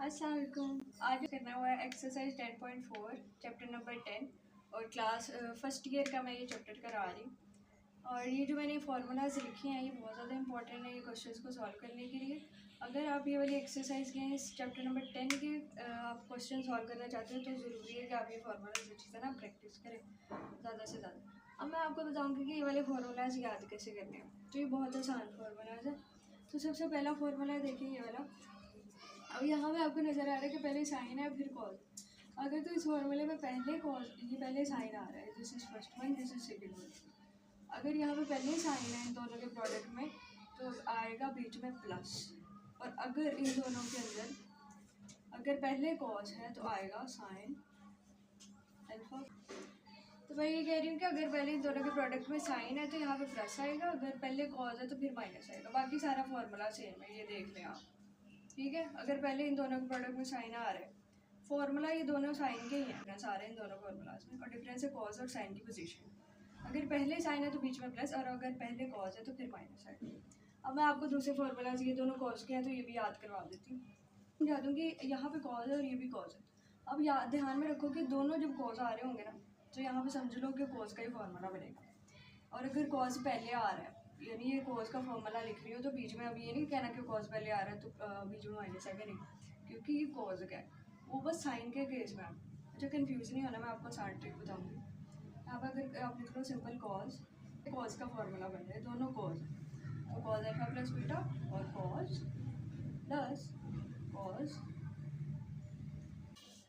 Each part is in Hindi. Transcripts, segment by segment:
अस्सलाम वालेकुम। आज करना हुआ है एक्सरसाइज 10.4 चैप्टर नंबर 10 और क्लास फर्स्ट ईयर का मैं ये चैप्टर करा रही हूँ। और ये जो मैंने फार्मूलाज लिखे हैं ये बहुत ज़्यादा इंपॉर्टेंट है ये क्वेश्चंस को सॉल्व करने के लिए। अगर आप ये वाली एक्सरसाइज के इस चैप्टर नंबर 10 के आप क्वेश्चन सॉल्व करना चाहते हैं तो ज़रूरी है कि आप ये फार्मूलाज अच्छी तरह प्रैक्टिस करें ज़्यादा से ज़्यादा। अब मैं आपको बताऊँगी कि ये वाले फार्मूलाज याद कैसे करने हैं। तो ये बहुत आसान फार्मूलाज है। तो सबसे पहला फार्मूला देखिए ये वाला। अब यहाँ पे आपको नज़र आ रहा है कि पहले साइन है फिर कॉज। अगर तो इस फॉर्मूले में पहले कॉज ये पहले साइन आ रहा है, this is first one, this is second one. अगर यहाँ पे पहले साइन है इन दोनों के प्रोडक्ट में तो आएगा बीच में प्लस। और अगर इन दोनों के अंदर अगर पहले कॉज है तो आएगा साइन अल्फा। तो मैं ये कह रही हूँ कि अगर पहले इन दोनों के प्रोडक्ट में साइन है तो यहाँ पे प्लस आएगा, अगर पहले कॉज है तो फिर माइनस आएगा। बाकी सारा फॉर्मूला सेम है, ये देख लें आप। ठीक है, अगर पहले इन दोनों के प्रोडक्ट में साइन आ रहा है, फॉर्मूला ये दोनों साइन के ही हैं सारे इन दोनों फॉर्मूलाज में, और डिफरेंस है कॉज और साइन की पोजीशन। अगर पहले साइन है तो बीच में प्लस, और अगर पहले कॉज है तो फिर माइनस है। अब मैं आपको दूसरे फॉर्मूलाज ये दोनों कॉज के हैं तो ये भी याद करवा देती हूँ। समझा दूँगी यहाँ पे कॉज है और ये भी कॉज है। अब याद ध्यान में रखो कि दोनों जब कॉज आ रहे होंगे ना तो यहाँ पे समझ लो कि कॉज का ही फॉर्मूला बनेगा। और अगर कॉज पहले आ रहा है यानी ये कॉज का फॉर्मूला लिख रही हो तो बीच में अब ये नहीं कहना कि कॉज पहले आ रहा है तो बीच में माइनस है, नहीं, क्योंकि ये कॉज का है, वो बस साइन के केस में। अच्छा कंफ्यूज नहीं होना, मैं आपको आसान ट्रिक बताऊंगी। यहाँ पर अगर आप लिख लो सिंपल कॉज, कॉज का फॉर्मूला बन रहा है, दोनों कॉज तो कॉज अल्फा प्लस बीटा और कॉज प्लस कॉज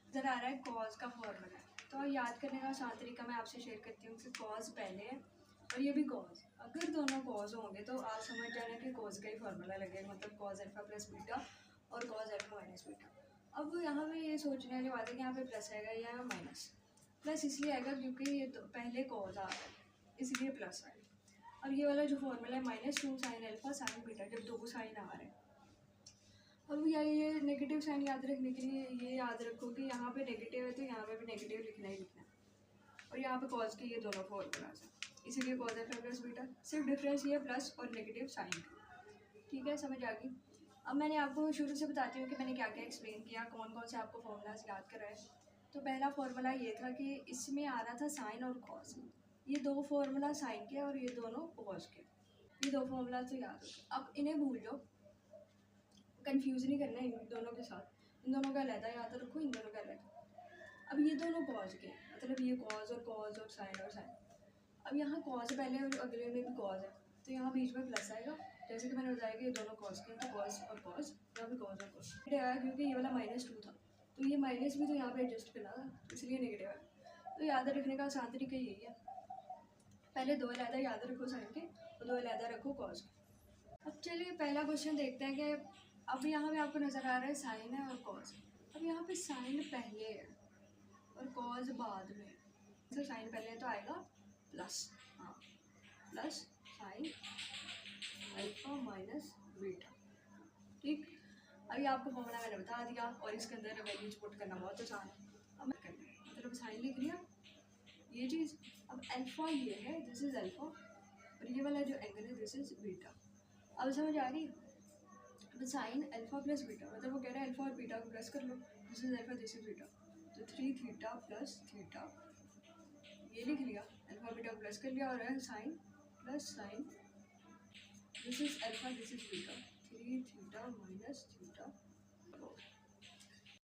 इधर आ रहा है कॉज का फॉर्मूला। तो याद करने का आसान तरीका मैं आपसे शेयर करती हूँ कि कॉज पहले है और ये भी कॉज। अगर दोनों कॉज होंगे तो आप समझ जाना कि कॉज का ही फॉर्मूला लगेगा, मतलब कॉज अल्फा प्लस बीटा और कॉज अल्फा माइनस बीटा। अब यहाँ पे ये सोचने वाली बात है कि यहाँ पे प्लस आएगा या माइनस। प्लस इसलिए आएगा क्योंकि ये तो पहले कॉज आ रहा है इसलिए प्लस आएगा। अब ये वाला जो फॉर्मूला है -2 साइन अल्फा साइन बीटा, जब दो साइन आ रहे हैं। अब ये नेगेटिव साइन याद रखने के लिए ये याद रखो कि यहाँ पे नेगेटिव है तो यहाँ पे भी नेगेटिव लिखना ही लिखना है। और यहाँ पे कॉज के ये दोनों फॉर्मूलाज हैं, इसीलिए कॉज अल्फा प्लस बीटा। सिर्फ डिफरेंस ये प्लस और नेगेटिव साइन का। ठीक है, समझ आ गई। अब मैंने आपको शुरू से बताती हूँ कि मैंने क्या क्या एक्सप्लेन किया, कौन कौन से आपको फॉर्मूलाज याद कराए। तो पहला फॉर्मूला ये था कि इसमें आ रहा था साइन और कॉज, ये दो फॉर्मूला साइन के और ये दोनों कॉज के, ये दो फॉर्मूला तो याद हो। अब इन्हें भूल जाओ, कंफ्यूज नहीं करना है इन दोनों के साथ, इन दोनों का अलहदा याद रखो, इन दोनों का अलहदा। अब ये दोनों कॉज के, मतलब ये कॉज और साइन और साइन। अब यहाँ कॉज पहले और अगले में भी कॉज है तो यहाँ बीच में प्लस आएगा, जैसे कि मैंने बताया कि ये दोनों कॉज के हैं तो कॉज और कॉज, यहाँ भी कॉज और कॉज आया क्योंकि ये वाला -2 था तो ये माइनस भी तो यहाँ पे एडजस्ट करना था इसलिए नेगेटिव है। तो याद रखने का आसान तरीका यही है, पहले दो अलहदा याद रखो साइन के और दो अलहदा रखो कॉज के। अब चलिए पहला क्वेश्चन देखते हैं कि अब यहाँ पे आपको नज़र आ रहा है साइन है और कॉज। अब यहाँ पे साइन पहले है और कॉज बाद में, तो साइन पहले तो आएगा प्लस, हाँ plus sign alpha minus beta. ठीक, अभी आपको फॉर्मूला मैंने बता दिया और इसके अंदर वैल्यूज पुट करना बहुत आसान है। अब मैं करना है मतलब साइन लिख लिया ये चीज़। अब अल्फा ये है, दिस इज अल्फा, और ये वाला जो एंगल है दिस इज बीटा। अब समझ आ रही है। साइन अल्फा प्लस बीटा मतलब वो कह रहा है अल्फा और बीटा को प्लस कर लो, this is alpha this is beta, तो 3 थीटा प्लस थीटा ये लिख लिया, अल्फा बीटा को प्लस कर लिया और sine plus sine this is alpha this is beta 3 theta minus theta.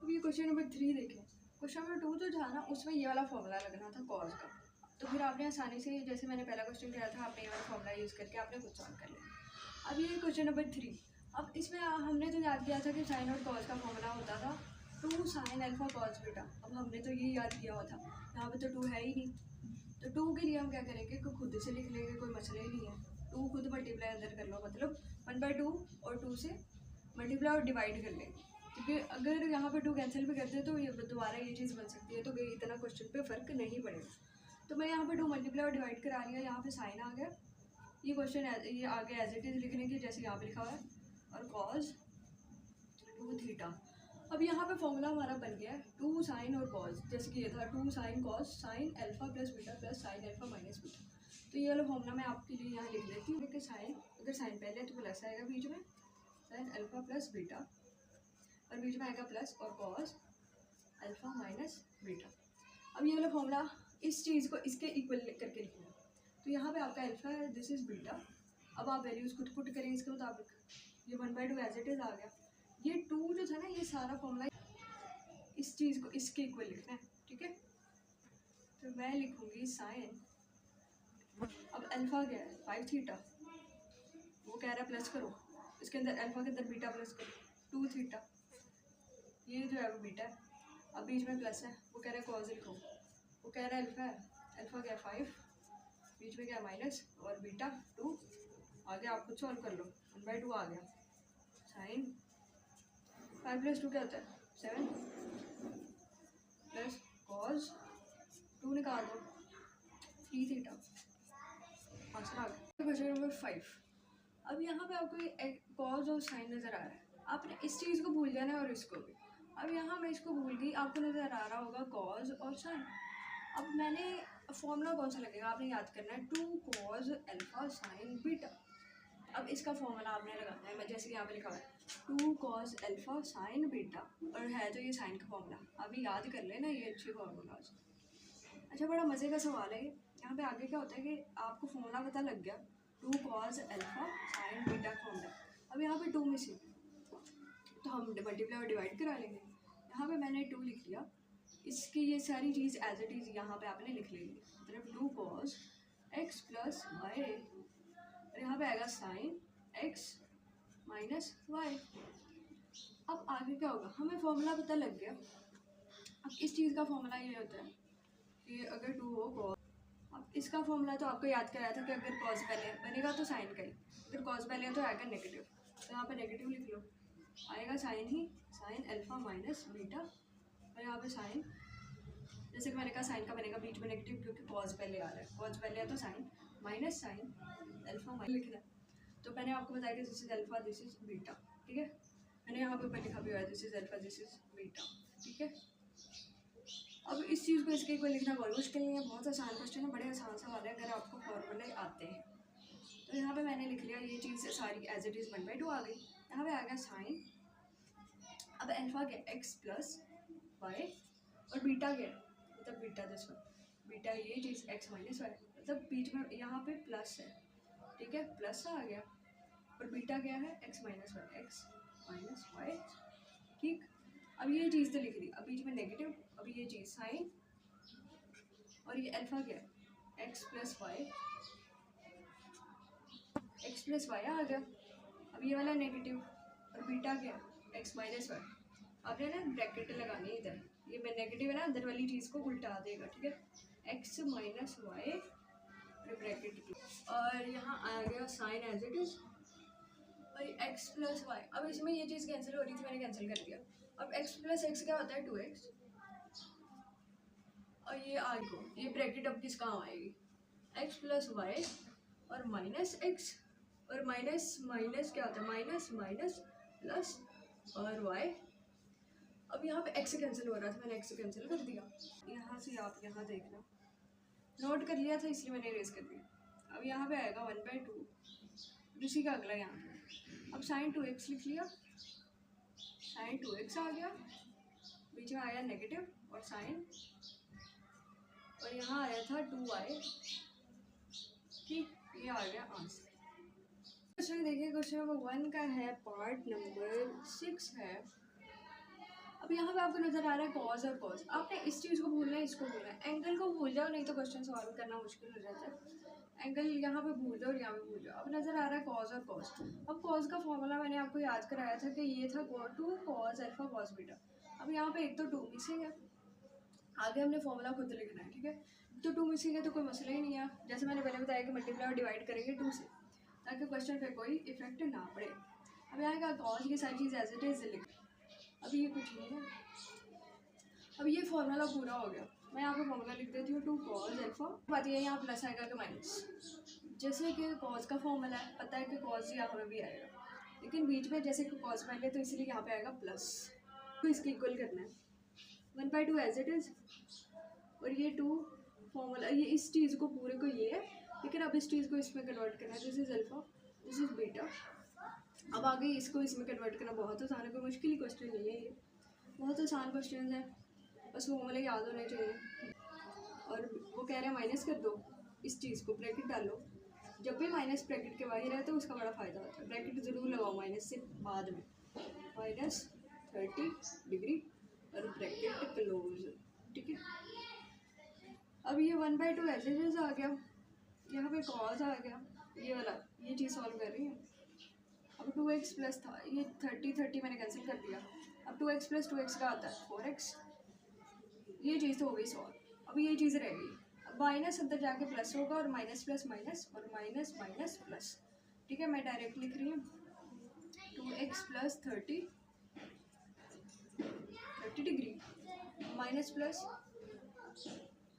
अब ये क्वेश्चन नंबर 3 देखें। क्वेश्चन नंबर 2 जो था ना उसमें ये वाला फॉर्मूला लगना था कॉज का, तो फिर आपने आसानी से जैसे मैंने पहला क्वेश्चन किया था आपने ये वाला फॉर्मूला यूज़ करके आपने खुद सॉल्व कर लिया। अब ये क्वेश्चन नंबर 3, अब इसमें हमने तो याद किया था कि साइन और कॉज का फॉर्मूला होता था 2 साइन अल्फा कॉज बीटा। अब हमने तो ये याद किया हुआ था, यहाँ पे तो 2 है ही नहीं, तो 2 के लिए हम क्या करेंगे कि खुद से लिख लेंगे, कोई मसला ही नहीं है। 2 खुद मल्टीप्लाई अंदर कर लो, मतलब 1/2 और 2 से मल्टीप्लाई और डिवाइड कर लेंगे, क्योंकि अगर यहाँ पर 2 कैंसिल भी करते हैं तो ये दोबारा ये चीज़ बन सकती है, तो इतना क्वेश्चन पे फ़र्क नहीं पड़ेगा। तो मैं यहाँ पर 2 मल्टीप्लाई और डिवाइड करा लिया, यहाँ पे साइन आ गया, ये क्वेश्चन ये आगे एज इट इज़ लिखने की जैसे यहाँ पे लिखा हुआ है, और कॉज 2 थीटा। अब यहाँ पे फॉर्मूला हमारा बन गया है 2 साइन और कॉज, जैसे कि ये था 2 sign cause sine alpha plus beta plus sign alpha minus beta. तो ये वाला फॉर्मूला मैं आपके लिए यहाँ लिख देती हूँ कि साइन, अगर साइन पहले तो प्लस आएगा बीच में, साइन अल्फा प्लस बीटा और बीच में आएगा प्लस और कॉस अल्फा माइनस बीटा। अब ये वाला फॉर्मूला इस चीज़ को इसके इक्वल करके लिखना है। तो यहाँ पे आपका अल्फा है, दिस इज़ बीटा। अब आप वैल्यूज़ खुद पुट करें इसके मुताबिक, ये 1/2 एज इट इज़ आ गया। ये 2 जो था ना, ये सारा फॉर्मूला इस चीज़ को इसके इक्वल लिखना है, ठीक है। तो मैं लिखूँगी साइन, अब अल्फा क्या है 5 थीटा, वो कह रहा है प्लस करो, इसके अंदर अल्फा के अंदर बीटा प्लस करो 2 थीटा, ये जो है वो बीटा है। अब बीच में प्लस है, वो कह रहा है कॉस लिखो, वो कह रहा है अल्फा है, अल्फा क्या 5, बीच में क्या माइनस और बीटा 2। आगे आप खुद सॉल्व कर लो, 1/2 आ गया। साइन 5 + 2 क्या होता है 7 प्लस कॉस 2 निकाल दो 3 थीटा, आंसर आ गया। Question number 5। अब यहाँ पे आपको कॉस और साइन नज़र आ रहा है, आपने इस चीज़ को भूल जाना है और इसको भी। अब यहाँ मैं इसको भूल गई, आपको नज़र आ रहा होगा कॉस और साइन। अब मैंने फॉर्मूला कौन सा लगेगा आपने याद करना है, 2 cos अल्फा साइन बीटा। अब इसका फॉर्मूला आपने लगाना है, मैं जैसे कि यहाँ पे लिखा हुआ है 2 cos अल्फा साइन बीटा, और है तो ये साइन का फॉर्मूला, अभी याद कर लेना ये अच्छे फार्मूलाज। अच्छा, बड़ा मज़े का सवाल है ये। यहाँ पे आगे क्या होता है कि आपको फॉर्मूला पता लग गया 2 cos अल्फा साइन बीटा का फॉर्मूला। अब यहाँ पे 2 मिसिंग, तो हम मल्टीप्लाई और डिवाइड करा लेंगे। यहाँ पे मैंने 2 लिख लिया, इसकी ये सारी चीज़ एज इट इज़ यहाँ पे आपने लिख लेंगे, मतलब 2 cos x + y, और यहाँ पे आएगा साइन x - y। अब आगे क्या होगा, हमें फॉर्मूला पता लग गया। अब इस चीज़ का फॉर्मूला ये होता है कि अगर 2 हो cos, अब इसका फॉर्मूला तो आपको याद कराया था कि अगर cos पहले बनेगा तो साइन का ही, अगर cos पहले तो आएगा नेगेटिव, तो यहाँ पे नेगेटिव लिख लो, आएगा साइन ही, साइन अल्फा माइनस बीटा, और यहाँ पे साइन, जैसे कि मैंने कहा साइन का बनेगा बीच में नेगेटिव क्योंकि कॉस पहले आ रहा है, कॉस पहले है तो sine minus sine alpha minus लिखना है। तो मैंने आपको बताया कि this is alpha this is beta, ठीक है। मैंने यहाँ पे ऊपर लिखा भी हुआ है this is alpha this is beta, ठीक है। अब इस चीज़ को इसके इक्वल लिखना बहुत मुश्किल नहीं है, बहुत आसान क्वेश्चन है, बड़े आसान सवाल है अगर आपको फॉर्मूले आते हैं। तो यहाँ पे मैंने लिख लिया, ये चीज़ सारी एज इट इज़ 1/2 आ गई। यहाँ पे आ गया साइन, अब अल्फा क्या x + y, और बीटा क्या है, मतलब बीटा दिस वन, बीटा ये चीज़ x - y, मतलब बीच में यहाँ पे प्लस है, ठीक है, प्लस आ गया, और बीटा क्या है x - y, x - y, ठीक। अब ये चीज़ तो लिख दी, अब बीच में नेगेटिव, अब ये चीज़ साइन, और ये अल्फा क्या है x + y आ गया। अब ये वाला नेगेटिव, और बीटा क्या है x - y, आपने ना ब्रैकेट लगानी है इधर, ये मैं नेगेटिव है ना, अंदर वाली चीज़ को उल्टा देगा, ठीक है, x - y ब्रैकेट की, और यहाँ आ गया साइन एज इट इज, और x + y। अब इसमें ये चीज़ कैंसिल हो रही थी, मैंने कैंसिल कर दिया। अब x + x क्या होता है 2x, और ये आगे को ये ब्रैकेट अब किस काम आएगी, x + y और -x, और माइनस माइनस क्या होता है माइनस माइनस प्लस और y। अब यहाँ पे x कैंसिल हो रहा था, मैंने x कैंसिल कर दिया। यहाँ से आप यहाँ देखना, नोट कर लिया था इसलिए मैंने इरेज कर दिया। अब यहाँ पे आएगा 1/2, इसी का अगला यहाँ पे, अब साइन 2x लिख लिया, साइन 2x आ गया, बीच में आया नेगेटिव और साइन, और यहाँ आया था 2y, ठीक, ये आ गया आंसर। क्वेश्चन देखिए, क्वेश्चन नंबर 1 का है, पार्ट नंबर 6 है। अब यहाँ पे आपको नजर आ रहा है कॉस और कॉस, आपने इस चीज़ को भूलना है, इसको भूलना है, एंगल को भूल जाओ नहीं तो क्वेश्चन सॉल्व करना मुश्किल हो जाता है। एंगल यहाँ पे भूल जाओ और यहाँ पे भूल जाओ। अब नजर आ रहा है कॉस और कॉस। अब कॉस का फॉर्मूला मैंने आपको याद कराया था कि ये था 2 cos अल्फा cos बीटा। अब यहाँ पे एक तो 2 मिसिंग है, आगे हमने फॉर्मूला खुद लिखना है, ठीक है। तो 2 मिसिंग है तो कोई मसला ही नहीं है, जैसे मैंने पहले बताया कि मल्टीप्लाई और डिवाइड करेंगे 2 से, ताकि क्वेश्चन पे कोई इफेक्ट ना पड़े। अब यहाँ का कॉस की सारी चीज़ एज इट इज लिख, अभी ये कुछ नहीं है। अब ये फॉर्मूला पूरा हो गया, मैं यहाँ पे फॉर्मूला लिख देती हूँ 2 cos अल्फा, बात ये है यहाँ प्लस आएगा कि माइनस, जैसे कि cos का फॉर्मूला है, पता है कि cos यहाँ पे भी आएगा, लेकिन बीच में जैसे कि cos पहले तो इसलिए यहाँ पे आएगा प्लस, तो इसको इक्वल करना है 1/2 एज इट इज, और ये 2 फॉर्मूला, ये इस चीज़ को पूरे को ये है, लेकिन अब इस चीज़ को इसमें कन्वर्ट करना है, this is alpha this is beta, अब आगे इसको इसमें कन्वर्ट करना बहुत आसान है, कोई मुश्किल ही क्वेश्चन नहीं है, ये बहुत आसान क्वेश्चन है, बस फॉर्मूले याद होने चाहिए। और वो कह रहे हैं माइनस कर दो इस चीज़ को, ब्रैकेट डालो, जब भी माइनस ब्रैकेट के बाहर है तो उसका बड़ा फ़ायदा होता है, ब्रैकेट ज़रूर लगाओ माइनस से बाद में, -30 डिग्री और ब्रैकेट क्लोज, ठीक है। अब ये 1/2 ऐसे जैसे आ गया, यहाँ पे कॉस आ गया, ये वाला ये चीज़ सॉल्व कर रही है। अब 2x प्लस था, ये 30 मैंने कैंसिल कर दिया, अब 2x प्लस 2x का आता है 4x, ये चीज़ तो हो गई सॉल्व। अब ये चीज़ रह गई, अब माइनस अंदर जाके प्लस होगा और माइनस प्लस माइनस और माइनस माइनस प्लस, ठीक है। मैं डायरेक्ट लिख रही हूँ 2x plus 30 degree minus plus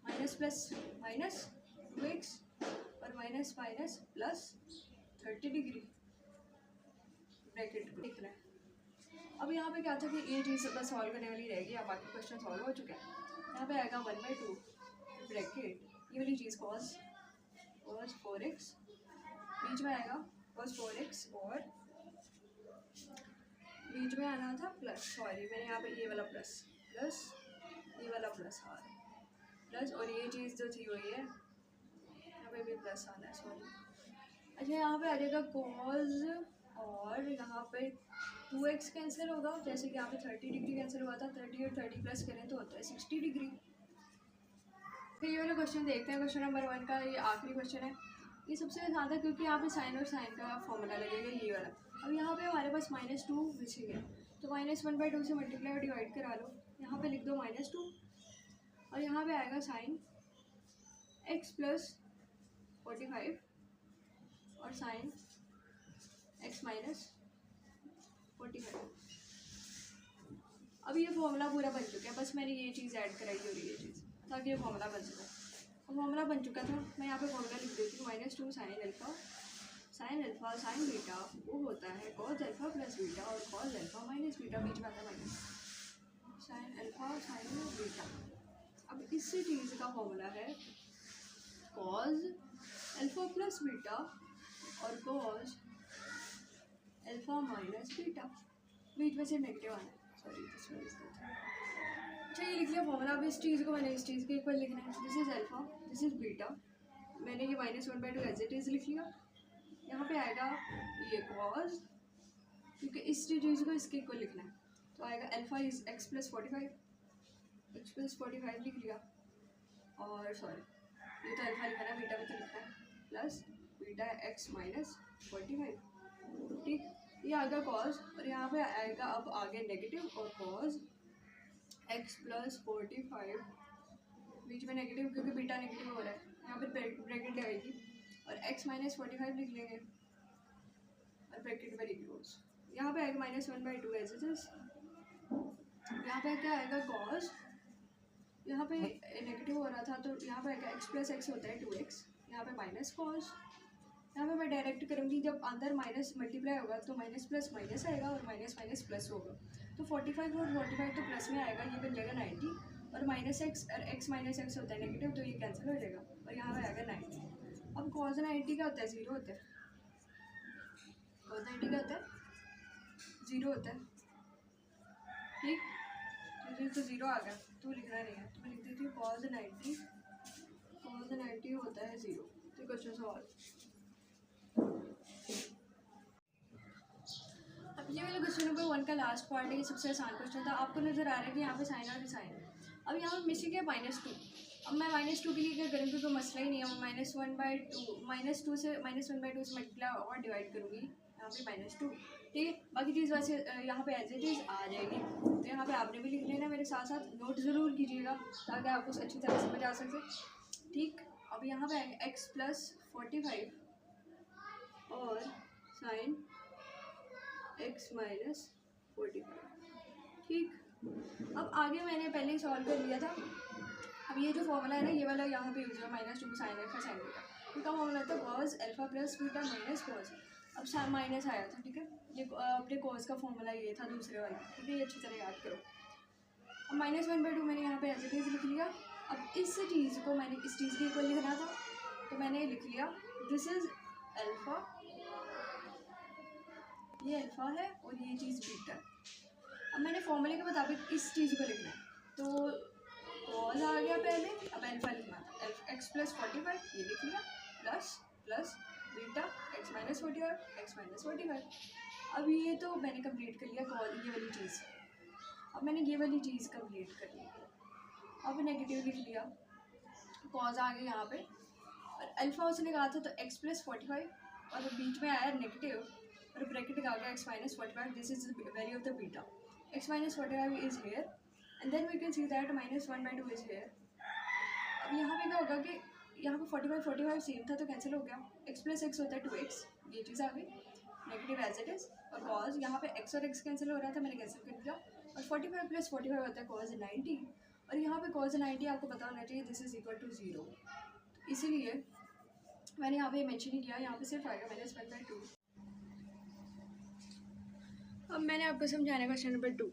minus 2x और minus minus plus 30 degree, bracket लिख रहे हैं। अब यहाँ पे क्या था कि ये चीज़ बस सॉल्व करने वाली रहेगी, अब बाकी क्वेश्चन सॉल्व हो चुके हैं। यहाँ पे आएगा 1/2 ब्रैकेट, ये वाली चीज़ cos 4x, बीच में आएगा cos 4x और बीच में आना था प्लस, सॉरी मैंने यहाँ पे ये वाला प्लस ये वाला प्लस आ रहा है प्लस, और ये चीज़ जो थी वही है, यहाँ पे भी प्लस आना है, सॉरी। अच्छा यहाँ पे आ जाएगा cos और यहाँ पे 2x कैंसिल होगा, जैसे कि यहाँ पे 30 डिग्री कैंसिल हुआ था, 30 और 30 प्लस करें तो होता है 60 डिग्री। फिर ये वाला क्वेश्चन देखते हैं, क्वेश्चन नंबर 1 का, ये आखिरी क्वेश्चन है, ये सबसे आसान था क्योंकि यहाँ पे साइन और साइन का फॉर्मूला लगेगा ये वाला। अब यहाँ पे हमारे पास -2 बचेगा, तो -1/2 से मल्टीप्लाई और डिवाइड करा लो, यहाँ पे लिख दो -2 और यहाँ पे आएगा साइन x प्लस 45 और साइन x माइनस 45। अब ये फॉर्मूला पूरा बन चुका है, बस मैंने ये चीज़ ऐड कराई और ये चीज़, ताकि ये फॉर्मूला बन चुका है। अब फॉर्मूला बन चुका था, मैं यहाँ पे फॉर्मूला लिख देती हूँ, -2 साइन अल्फ़ा साइन बीटा वो होता है cos अल्फ़ा प्लस बीटा और cos अल्फ़ा माइनस बीटा, बीच में आता है minus, sine alpha sine beta. अब इस चीज़ का फॉर्मूला है cos अल्फ़ा प्लस बीटा और cos अल्फ़ा माइनस बीटा, बीच में से नेगेटिव आना है, सॉरी दिस वन इज अच्छा ये लिख लिया फॉर्मूला। अब इस चीज़ को मैंने इस चीज़ के इक्वल लिखना है, this is alpha this is beta, मैंने ये -1/2 एज इट इज़ लिख लिया। यहाँ पे आएगा ये cos, क्योंकि इस चीज़ को इसके इक्वल लिखना है, तो आएगा अल्फ़ा इज x प्लस 45 लिख लिया, और सॉरी ये तो अल्फ़ा लिखा है, बीटा में तो लिखा है प्लस बीटा x माइनस 45, ठीक। ये आएगा cos और यहाँ पे आएगा अब आगे नेगेटिव और cos x प्लस 45, बीच में नेगेटिव क्योंकि बीटा नेगेटिव हो रहा है, यहाँ पे ब्रैकेट लगाएगी और x माइनस 45 लिख लेंगे और ब्रैकेट वेरी क्लोज। यहाँ पे आएगा -1/2 एज इट इज, यहाँ पे क्या आएगा cos, यहाँ पे नेगेटिव हो रहा था तो यहाँ पे आएगा x प्लस x होता है 2x, यहाँ पे माइनस cos, यहाँ पे मैं डायरेक्ट करूँगी, जब अंदर माइनस मल्टीप्लाई होगा तो माइनस प्लस माइनस आएगा और माइनस माइनस प्लस होगा, तो 45 और 45 तो प्लस में आएगा, ये बन जाएगा 90 और -x और x माइनस x होता है नेगेटिव, तो ये कैंसिल हो जाएगा और यहाँ पे आएगा 90। अब cos 90 का होता है 0 होता है, cos 90 का होता है 0 होता है, ठीक। तो 0 आ गया तो लिखना नहीं है, तो मैं लिख देती हूँ cos 90 होता है 0, तो क्वेश्चन सॉल्व। अब ये वाला क्वेश्चन नंबर 1 का लास्ट पार्ट है, ये सबसे आसान क्वेश्चन था। आपको नजर आ रहा है कि यहाँ पे साइन और साइन है, अब यहाँ पे मिसिंग है -2, अब मैं -2 के लिए क्या करूँगी, कोई मसला ही नहीं है, -1/2 से मल्टीप्लाई और डिवाइड करूँगी, यहाँ पे -2, ठीक है। बाकी चीज़ वैसे यहाँ पे एज इट इज़ आ जाएगी, तो यहाँ पे आपने भी लिख लेना, मेरे साथ साथ नोट ज़रूर कीजिएगा ताकि आपको अच्छी तरह समझ आ सके, ठीक। अब यहाँ पे आएगा x प्लस 45 और साइन x माइनस 45, ठीक। अब आगे मैंने पहले ही सॉल्व कर लिया था, अब ये जो फॉर्मूला है ना ये वाला यहाँ पे यूज है -2 साइन अल्फा साइन बीटा, इनका फॉर्मूला था cos alpha plus beta minus cos, अब माइनस आया था, ठीक है। ये अपने cos का फॉर्मूला ये था दूसरे वाला, ठीक है, ये अच्छी तरह याद करो। अब -1/2 मैंने यहाँ पे एज इट इज लिख लिया। अब इस चीज़ को मैंने इस चीज़ के इक्वल लिखना था, तो मैंने लिख लिया दिस इज अल्फा ये अल्फ़ा है और ये चीज़ बीटा है। अब मैंने फॉर्मूले के मुताबिक इस चीज़ को लिखना है, तो कॉज आ गया पहले, अब अल्फ़ा लिखना था, एक्स प्लस 45 ये लिख लिया, plus plus beta x minus 45 x minus 45। अब ये तो मैंने कंप्लीट कर लिया कॉज ये वाली चीज़। अब मैंने ये वाली चीज़ कंप्लीट कर ली, अब नेगेटिव लिख लिया, कॉज आ गया यहाँ पे, और अल्फ़ा उसने कहा था तो एक्स प्लस 45, और बीच में आया नेगेटिव और ब्रैकेट आ गया x minus 45, this is the value of the beta, x minus 45 is here and then we can see that minus 1/2 is here. अब यहाँ पे क्या होगा कि यहाँ पे 45 सेम था तो कैंसिल हो गया, एक्स प्लस एक्स होता है 2x, ये चीज़ आ गई नेगेटिव एज इट इज़, और कॉज यहाँ पे एक्स और एक्स कैंसिल हो रहा था, मैंने कैंसिल कर दिया, और 45 प्लस 45 होता है कॉज 90, और यहाँ पे कॉज 90 आपको पता होना चाहिए दिस इज इक्वल टू 0, इसीलिए मैंने यहाँ पे मेंशन ही किया, यहाँ पे सिर्फ आएगा -1/2। अब मैंने आपको समझाना question number 2।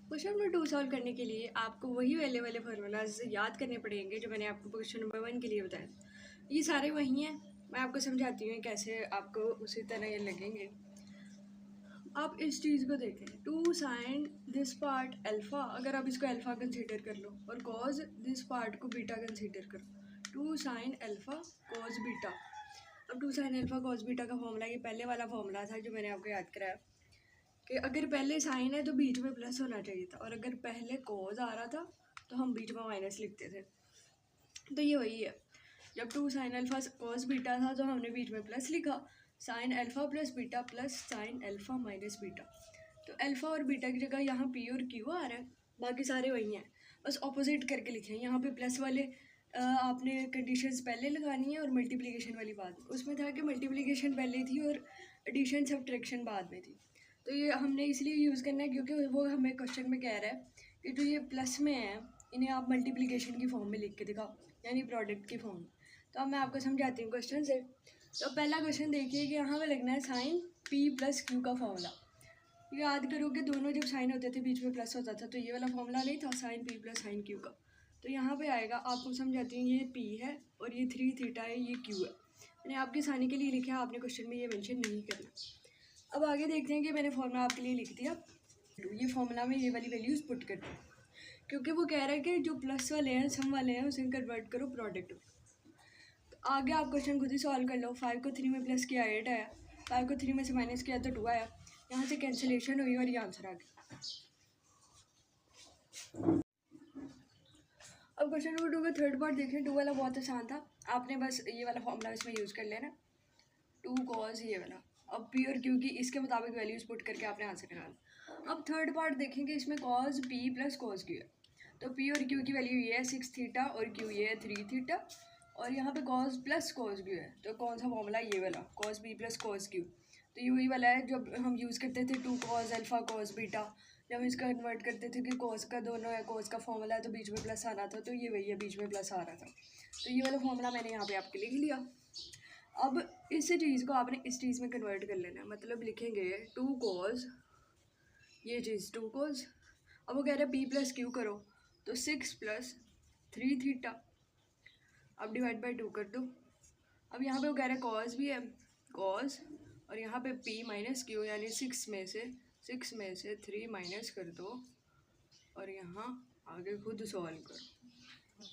Question number 2 solve करने के लिए आपको वही वाले फार्मूलाज याद करने पड़ेंगे जो मैंने आपको क्वेश्चन नंबर 1 के लिए बताया। ये सारे वही हैं, मैं आपको समझाती हूँ कैसे आपको उसी तरह ये लगेंगे। आप इस चीज़ को देखें, 2 साइन दिस पार्ट अल्फ़ा, अगर आप इसको अल्फ़ा कंसीडर कर लो, और कॉज दिस पार्ट को बीटा कंसीडर करो, 2 साइन अल्फ़ा कॉज बीटा। अब 2 साइन अल्फ़ा कॉज बीटा का फॉर्मूला ये पहले वाला फॉर्मूला था जो मैंने आपको याद कराया कि अगर पहले साइन है तो बीच में प्लस होना चाहिए था, और अगर पहले कॉज आ रहा था तो हम बीच में माइनस लिखते थे। तो ये वही है, जब 2 साइन अल्फ़ा कॉज बीटा था तो हमने बीच में प्लस लिखा, sine alpha plus beta plus sine alpha minus beta. तो अल्फ़ा और बीटा की जगह यहाँ पी और क्यू आ रहा है, बाकी सारे वही हैं, बस ऑपोजिट करके लिखे हैं। यहाँ पे प्लस वाले आपने कंडीशंस पहले लगानी है और मल्टीप्लिकेशन वाली बाद में। उसमें था कि मल्टीप्लिकेशन पहले थी और एडिशन सब्ट्रैक्शन बाद में थी, तो ये हमने इसलिए यूज़ करना है क्योंकि वो हमें क्वेश्चन में कह रहा है कि जो ये प्लस में है इन्हें आप मल्टीप्लिकेशन की फॉर्म में लिख के दिखाओ, यानी प्रोडक्ट की फॉर्म। तो अब मैं आपको समझाती हूँ क्वेश्चन से। तो पहला क्वेश्चन देखिए कि यहाँ पे लगना है साइन पी प्लस क्यू का फॉर्मूला। याद करो कि दोनों जब साइन होते थे बीच में प्लस होता था, तो ये वाला फॉर्मूला नहीं था sine p plus sine q का। तो यहाँ पे आएगा, आपको समझाती हूँ, ये पी है और ये 3 थीटा है, ये क्यू है। मैंने आपके आसानी के लिए लिखा है, आपने क्वेश्चन में ये मेंशन नहीं करना। अब आगे देखते हैं कि मैंने फॉर्मूला आपके लिए लिख दिया, ये फॉर्मूला में ये वाली वैल्यूज़ पुट कर दी, क्योंकि वो कह रहा है कि जो प्लस वाले हैं सम वाले हैं उसे कन्वर्ट करो प्रोडक्ट में। तो आगे आप क्वेश्चन खुद ही सॉल्व कर लो। 5 को 3 में प्लस किया 8 आया, 5 को 3 में से माइनस किया तो 2 आया, यहाँ से कैंसिलेशन हुई और ये आंसर आ गया। अब क्वेश्चन नंबर 2 का थर्ड पार्ट देखें। 2 वाला बहुत आसान था, आपने बस ये वाला फॉर्मूला इसमें यूज़ कर लेना, 2 कॉज ये वाला। अब पी और क्यू की इसके मुताबिक वैल्यूज़ पुट करके आपने आंसर निकालना। अब थर्ड पार्ट देखेंगे, इसमें cause P plus cos Q है, तो पी और क्यू की वैल्यू ये है 6 थीटा और क्यू ये है 3 थीटा, और यहाँ पे कॉज प्लस कॉज क्यू है, तो कौन सा फॉर्मूला, ये वाला cause P plus cos Q. तो ये वही वाला है जब हम यूज़ करते थे 2 कॉज अल्फ़ा कॉज बीटा, जब हम इसका कन्वर्ट करते थे कि कॉज का दोनों है, कॉज का फॉर्मूला है तो बीच में प्लस आना था, तो ये वही है, बीच में प्लस आ रहा था। तो ये वाला फॉर्मूला मैंने यहाँ पे आपके लिख लिया। अब इस चीज़ को आपने इस चीज़ में कन्वर्ट कर लेना है, मतलब लिखेंगे 2 कॉज, ये चीज़ 2 कॉज। अब वो कह रहे हैं पी प्लस क्यू करो, तो 6 प्लस 3 थीटा, अब डिवाइड बाई 2 कर दो। अब यहाँ पे वो कह रहे हैं कॉज भी है, कॉज, और यहाँ पे पी माइनस क्यू, यानी 6 में से 3 माइनस कर दो, और यहाँ आगे खुद सॉल्व करो।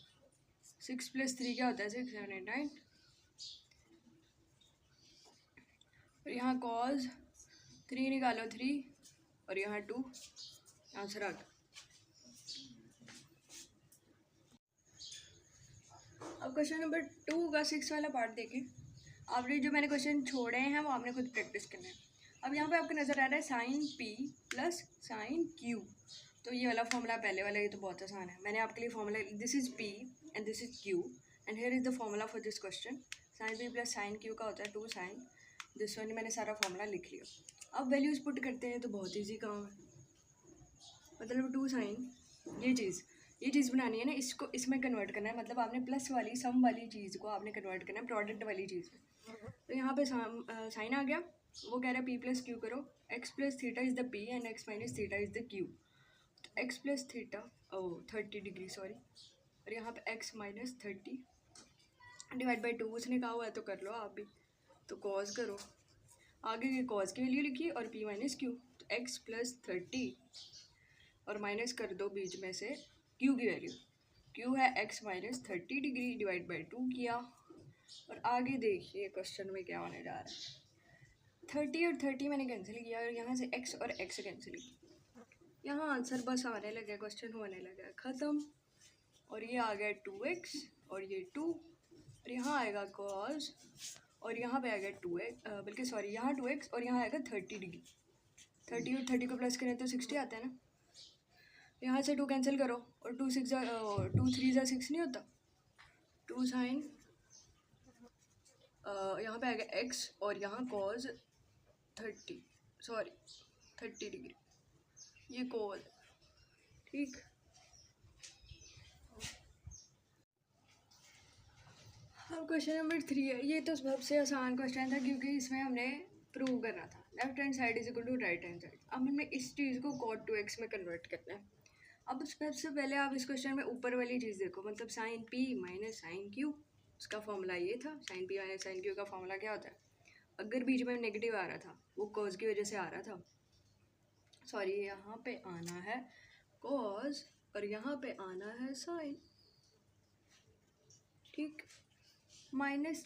6 प्लस 3 क्या होता है, 6 7 8 9, और यहाँ कॉज 3 निकालो 3, और यहाँ 2, आंसर आ गया। अब क्वेश्चन नंबर 2 का 6 वाला पार्ट देखें। आपने जो मैंने क्वेश्चन छोड़े हैं वो आपने खुद प्रैक्टिस करना है। अब यहाँ पे आपको नज़र आ रहा है sine p plus sine q, तो ये वाला फॉर्मूला पहले वाला, ये तो बहुत आसान है। मैंने आपके लिए formula, this is p and this is q and here is the formula for this question. Sine p plus sine q का होता है 2 साइन, दिस वन मैंने सारा फॉर्मूला लिख लिया। अब वैल्यूज़ पुट करते हैं, तो बहुत ईजी काम है, मतलब 2 साइन, ये चीज़ बनानी है ना, इसको इसमें कन्वर्ट करना है, मतलब आपने प्लस वाली सम वाली चीज़ को आपने कन्वर्ट करना है प्रोडक्ट वाली चीज़ में। तो यहाँ पे साइन आ गया, वो कह रहा है पी प्लस क्यू करो, X plus theta is the P and X minus theta is the Q. तो X plus theta 30 degree sorry, और यहाँ पे एक्स माइनस 30 डिवाइड बाई 2 उसने कहा हुआ है तो कर लो आप भी, तो कॉज करो, आगे के कॉज की वैल्यू लिखिए और p माइनस क्यू, तो x प्लस 30 और माइनस कर दो बीच में से q की वैल्यू, q है x minus 30 degree divide by 2 किया। और आगे देखिए क्वेश्चन में क्या होने जा रहा है। 30 और 30 मैंने कैंसिल किया और यहाँ से x और x कैंसिल किया। यहाँ आंसर बस आने लगा, क्वेश्चन होने लगा ख़त्म। और ये आ गया 2x और ये 2 और यहाँ आएगा cos और यहाँ पे आएगा 2x, बल्कि सॉरी यहाँ 2x और यहाँ आएगा 30 डिग्री। 30 और 30 को प्लस करें तो 60 आता है ना। यहाँ से 2 कैंसिल करो और 2 3 ज़ा 6 नहीं होता। 2 साइन यहाँ पे आएगा x और यहाँ cos 30 डिग्री, ये cos, ठीक। अब क्वेश्चन नंबर 3 है। ये तो सबसे आसान क्वेश्चन था क्योंकि इसमें हमने प्रूव करना था left hand side is equal to right hand side. अब हमें इस चीज़ को cot 2x में कन्वर्ट करना है। अब सबसे पहले आप इस क्वेश्चन में ऊपर वाली चीज़ देखो, मतलब sine p minus sine q, उसका फॉर्मूला ये था। Sine p minus sine q का फॉर्मूला क्या होता है? अगर बीच में नेगेटिव आ रहा था वो कॉज की वजह से आ रहा था, सॉरी यहाँ पे आना है कॉज और यहाँ पे आना है साइन, ठीक। माइनस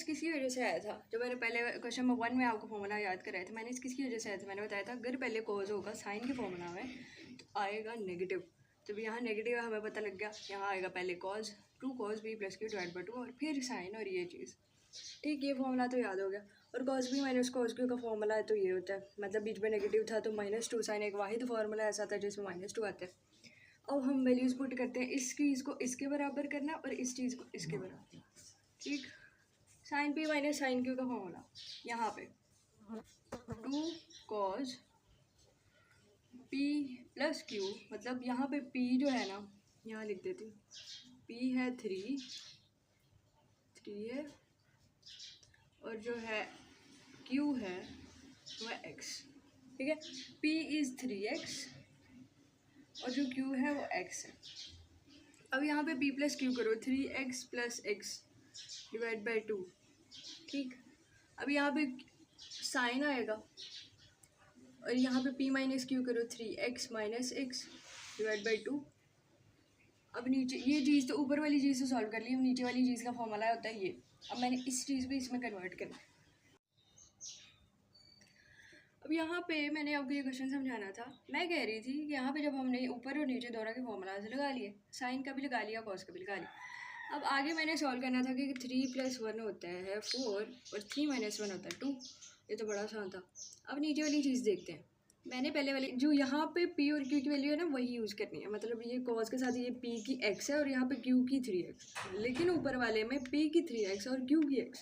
किसी वजह से आया था। जो मैंने पहले क्वेश्चन नंबर 1 में आपको फॉर्मूला याद कराया था, माइनस किसकी वजह से आया था? मैंने बताया था अगर पहले कॉज होगा साइन के फॉर्मूला में तो आएगा नेगेटिव। जब यहाँ नेगेटिव है हमें पता लग गया, यहाँ आएगा पहले cause 2 cos b plus Q divide by 2 और फिर साइन और ये चीज़, ठीक। ये फॉर्मूला तो याद हो गया। और cos b minus cos q का फॉर्मूला है तो ये होता है, मतलब बीच में नेगेटिव था तो -2 साइन, एक वाहिद फार्मूला ऐसा था जिसमें -2 आता है। अब हम वैल्यूज़ पुट करते हैं, इस चीज़ को इसके बराबर करना और इस चीज़ को इसके बराबर, ठीक। Sine p minus sine q का फॉर्मूला यहाँ पे 2 cos p प्लस q, मतलब यहाँ पे p जो है ना, यहाँ लिख देती हूँ, p है 3 है और जो है q है वह x, ठीक है। p इज़ 3x और जो q है वो x है। अब यहाँ पे p प्लस क्यू करो, 3x plus x divide by 2, ठीक। अब यहाँ पे साइन आएगा और यहाँ पे p माइनस क्यू करो, 3x minus x divide by 2। अब नीचे ये चीज़ तो ऊपर वाली चीज़ तो सॉल्व कर ली, अब नीचे वाली चीज़ का फॉर्मूला होता है ये। अब मैंने इस चीज़ को इसमें कन्वर्ट करना है। अब यहाँ पे मैंने आपको ये क्वेश्चन समझाना था। मैं कह रही थी कि यहाँ पे जब हमने ऊपर और नीचे दोनों के फॉर्मूलाज लगा लिए, साइन का भी लगा लिया, कॉस का भी लगा लिया। अब आगे मैंने सॉल्व करना था कि 3 + 1 होता है 4 और 3 - 1 होता है 2। ये तो बड़ा आसान था। अब नीचे वाली चीज़ देखते हैं। मैंने पहले वाली जो यहाँ पे p और q की वैल्यू है ना वही यूज़ करनी है, मतलब ये कॉस के साथ ये p की x है और यहाँ पे q की 3x, लेकिन ऊपर वाले में p की 3x और q की x,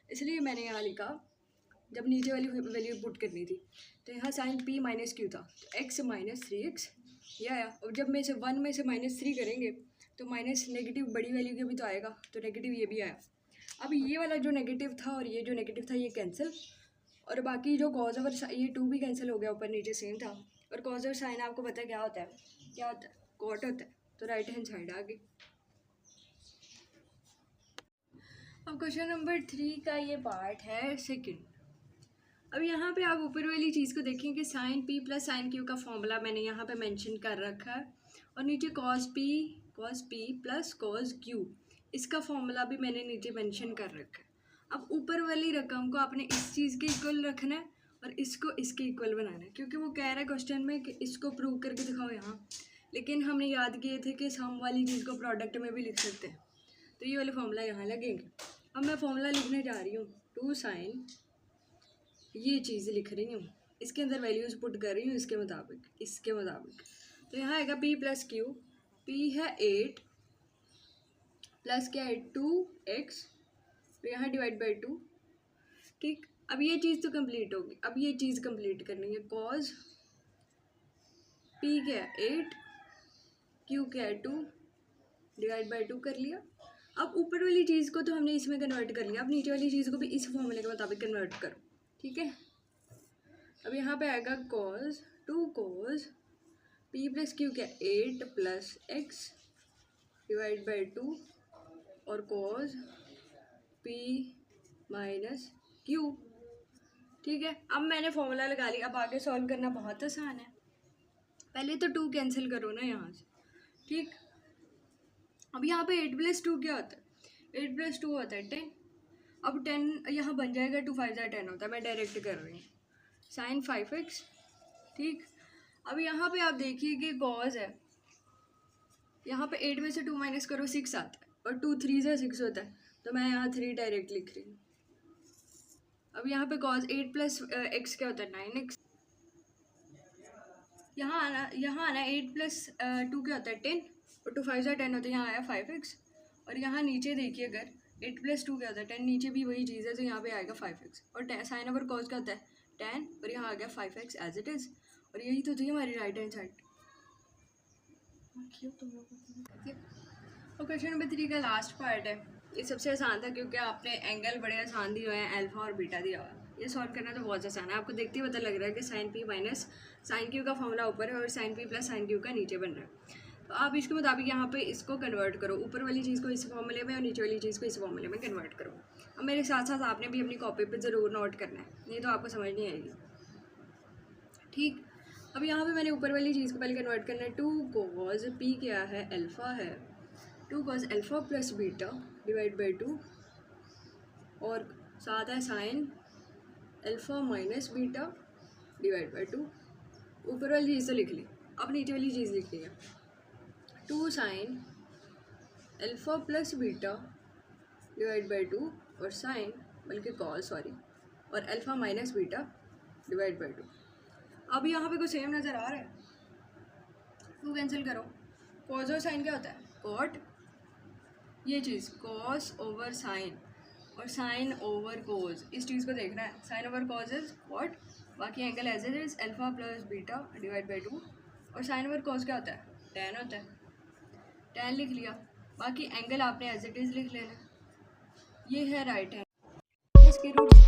इसलिए मैंने यहाँ लिखा जब नीचे वाली वैल्यू पुट करनी थी तो यहाँ साइन p माइनस क्यू था तो x माइनस 3x ये आया। और जब में से 1 में से -3 करेंगे तो माइनस नेगेटिव बड़ी वैल्यू के भी तो आएगा, तो नेगेटिव ये भी आया। अब ये वाला जो नेगेटिव था और ये जो नेगेटिव था ये कैंसिल, और बाकी जो कॉज और ये 2 भी कैंसिल हो गया, ऊपर नीचे सेम था। और कॉज और साइन आपको पता है क्या होता है, कॉट होता है, तो राइट हैंड साइड आ गई। अब क्वेश्चन नंबर 3 का ये पार्ट है सेकंड। अब यहाँ पे आप ऊपर वाली चीज़ को देखें कि sine p plus sine q का फॉर्मूला मैंने यहाँ पे मेंशन कर रखा है और नीचे cos p plus cos q इसका फॉर्मूला भी मैंने नीचे मेंशन कर रखा है। अब ऊपर वाली रकम को आपने इस चीज़ के इक्वल रखना है और इसको इसके इक्वल बनाना है, क्योंकि वो कह रहा है क्वेश्चन में कि इसको प्रूव करके दिखाओ यहाँ, लेकिन हमने याद किए थे कि सम वाली चीज़ को प्रोडक्ट में भी लिख सकते हैं, तो ये वाले फॉर्मूला यहाँ लगेंगे। अब मैं फॉर्मूला लिखने जा रही हूँ, 2 साइन ये चीज़ लिख रही हूँ, इसके अंदर वैल्यूज़ पुट कर रही हूँ इसके मुताबिक। तो यहाँ आएगा p प्लस क्यू, p है 8 प्लस क्या है 2x, तो यहाँ डिवाइड बाई 2, ठीक। अब ये चीज़ तो कंप्लीट होगी, अब ये चीज़ कंप्लीट करनी है। कॉज p क्या है 8, q क्या है 2 डिवाइड बाई 2 कर लिया। अब ऊपर वाली चीज़ को तो हमने इसमें कन्वर्ट कर लिया, अब नीचे वाली चीज़ को भी इस फॉर्मूले के मुताबिक कन्वर्ट करो, ठीक है। अब यहाँ पे आएगा cos 2 cos p plus Q क्या 8 प्लस x डिवाइड बाई 2 और cos p माइनस q ठीक है, अब मैंने फॉर्मूला लगा लिया। अब आगे सॉल्व करना बहुत आसान है। पहले तो 2 कैंसिल करो ना यहाँ से, ठीक। अब यहाँ पे 8+2 क्या होता है? 8+2 होता है 10। अब 10 यहाँ बन जाएगा, 2 5 10 होता है। मैं डायरेक्ट कर रही हूँ, साइन 5x, ठीक। अब यहाँ पे आप देखिए कि कॉज है, यहाँ पे 8 में से 2 माइनस करो 6 आता है, और 2 3 से 6 होता है, तो मैं यहाँ 3 डायरेक्ट लिख रही हूँ। अब यहाँ पे कॉज 8+x क्या होता है? 9x। यहाँ आना 8+2 क्या होता है? 10, और 2 5 10 होता है, यहाँ आया 5x। और यहाँ नीचे देखिए, अगर 8+2 क्या होता है? 10, नीचे भी वही चीज़ है, तो यहाँ पे आएगा 5x। और साइन ओवर कॉज क्या होता है? 10, और यहाँ आ गया 5x एज इट इज़। और यही तो थी हमारी राइट हैंड साइड। और क्वेश्चन नंबर 3 का लास्ट पार्ट है, ये सबसे आसान था क्योंकि आपने एंगल बड़े आसान दिए हुए हैं, अल्फा और बीटा दिया हुआ है। ये सॉल्व करना तो बहुत आसान है। आपको देखते ही पता लग रहा है कि sine p minus sine q का फॉर्मूला ऊपर है और sine p plus sine q का नीचे बन रहा है। तो आप इसके मुताबिक यहाँ पे इसको कन्वर्ट करो, ऊपर वाली चीज़ को इस फॉर्मूले में और नीचे वाली चीज़ को इस फॉर्मूले में कन्वर्ट करो। अब मेरे साथ साथ आपने भी अपनी कॉपी पर ज़रूर नोट करना है, नहीं तो आपको समझ नहीं आएगी, ठीक। अब यहाँ पे मैंने ऊपर वाली चीज़ को पहले कन्वर्ट करना है। 2 cos p क्या है? अल्फ़ा है। 2 cos alpha plus beta divide by 2, और साथ है sine alpha minus beta divide by 2। ऊपर वाली चीज़ तो लिख ली, अब नीचे वाली चीज़ लिख ली है। 2 sine alpha plus beta divide by 2, और साइन बल्कि कॉस सॉरी, और alpha minus beta divide by 2। अब यहाँ पे कुछ सेम नज़र आ रहा है, 2 कैंसिल करो। कॉस और साइन क्या होता है? कॉट, ये चीज़ कॉस ओवर साइन, और साइन ओवर कॉस, इस चीज़ को देखना है। Sine over cos is cot, बाकी angle as it is alpha plus beta divide by 2, और साइन ओवर कॉस क्या होता है? tan होता है। tan लिख लिया, बाकी एंगल आपने एज इट इज लिख लेना। ये है राइट हैंड, इसकी रूट